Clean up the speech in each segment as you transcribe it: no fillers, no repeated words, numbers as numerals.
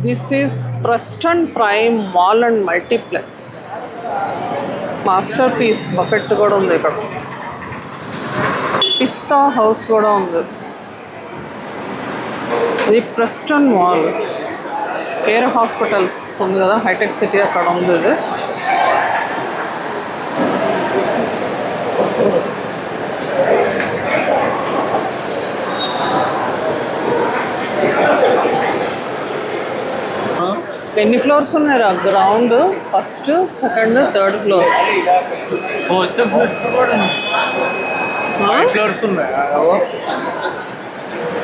This is Preston prime mall and multiplex. Masterpiece buffet కూడా ఉంది ఇక్కడ. పిస్తా house కూడా ఉంది. ఇది ప్రెస్టన్ మాల్. కేర్ హాస్పిటల్స్ ఉంది కదా, హైటెక్ సిటీ అక్కడ ఉంది ఇది. ఎన్ని ఫ్లోర్స్ ఉన్నాయిరా? Ground, first, second, third floor.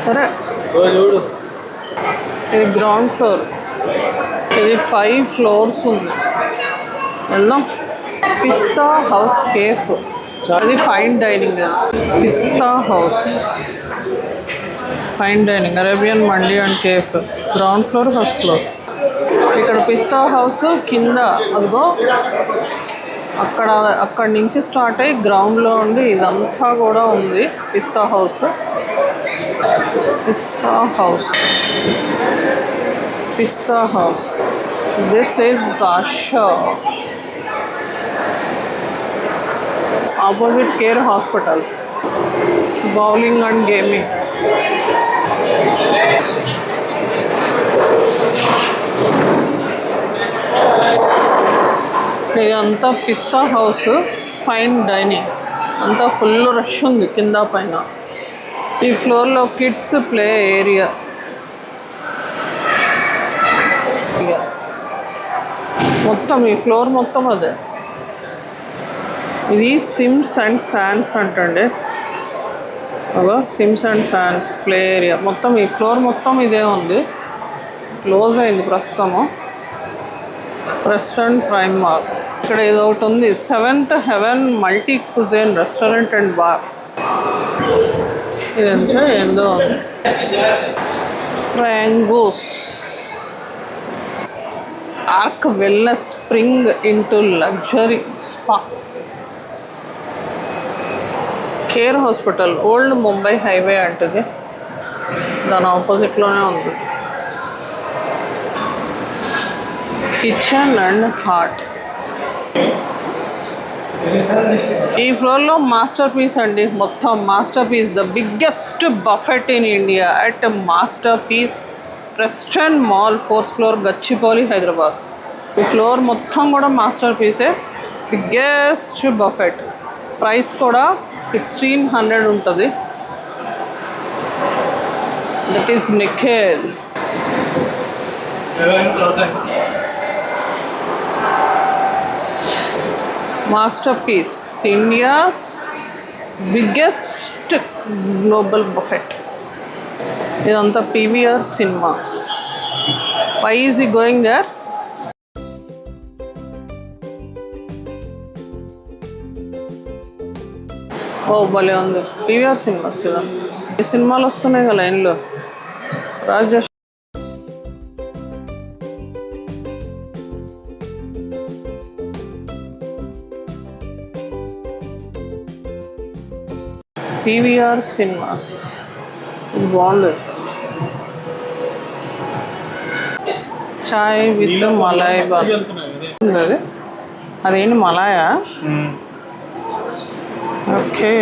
సరే, ఇది గ్రౌండ్ ఫ్లోర్. ఇది 5 ఫ్లోర్స్ ఉంది. వెళ్దాం. పిస్తా హౌస్ కేఫ్. అది fine dining. Pista house fine dining, Arabian mandi and cafe. Ground floor, first floor. ఇక్కడ పిస్తా హౌస్ కింద అదిగో అక్కడి నుంచి స్టార్ట్ అయ్యి గ్రౌండ్లో ఉంది. ఇదంతా కూడా ఉంది Pista house. Pista house, Pista house. This is Asha. Opposite care hospitals. Bowling and gaming. ఇదంతా పిస్తా హౌస్ ఫైన్ డైనింగ్. అంతా ఫుల్ రష్ ఉంది కింద పైన. ఈ ఫ్లోర్లో కిడ్స్ ప్లే ఏరియా. మొత్తం ఈ ఫ్లోర్ మొత్తం అదే. ఇది సిమ్స్ అండ్ శాన్స్ అంటండి. Sims and sans play area. మొత్తం ఈ ఫ్లోర్ మొత్తం ఇదే ఉంది. క్లోజ్ అయింది ప్రస్తుతము. Preston prime mall. ఇక్కడ ఏదో ఒకటి ఉంది, 7th heaven multi cuisine restaurant and bar. ఇదంతా ఏందో ఉంది. Frango's ark wellness spring into luxury spa. Care hospital old Mumbai highway అంటుంది. దాని ఆపోజిట్లోనే ఉంది. Kitchen and heart. ఈ ఫ్లోర్లో మాస్టర్ పీస్ అండి. మొత్తం master piece, the biggest buffet in India at master piece Preston mall, 4th floor, Gachibowli, Hyderabad. ఈ ఫ్లోర్ మొత్తం కూడా మాస్టర్ పీసే. Biggest buffet. ప్రైస్ కూడా 1600 ఉంటుంది. That is Nikhil. Master piece, India's biggest global buffet. ఇదంతా PVR cinemas. Why is he going there? ఓ భలే ఉంది. PVR సినిమాస్ కదా. ఈ సినిమాలు వస్తున్నాయి కదా లైన్లో. రాజేష్ PVR సినిమాస్ బాగుంది. చాయ్ విత్ మలాయ్ బాన్. అది అదేంటి మలాయా? ఓకే.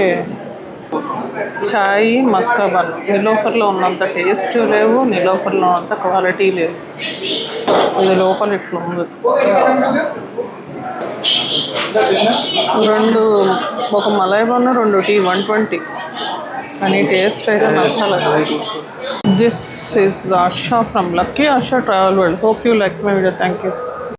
చాయ్ మస్కా బన్. నిలోఫర్లో ఉన్నంత టేస్ట్ లేవు, నిలోఫర్లో ఉన్నంత క్వాలిటీ లేదు. ఇది లోపల ఇట్లా ఉంది. ఒక మలాయ్ బన్, 2 టీ, 120. కానీ టేస్ట్ అయితే నచ్చలేదు. This is Asha from lucky Asha travel world. Hope you like my video. Thank you.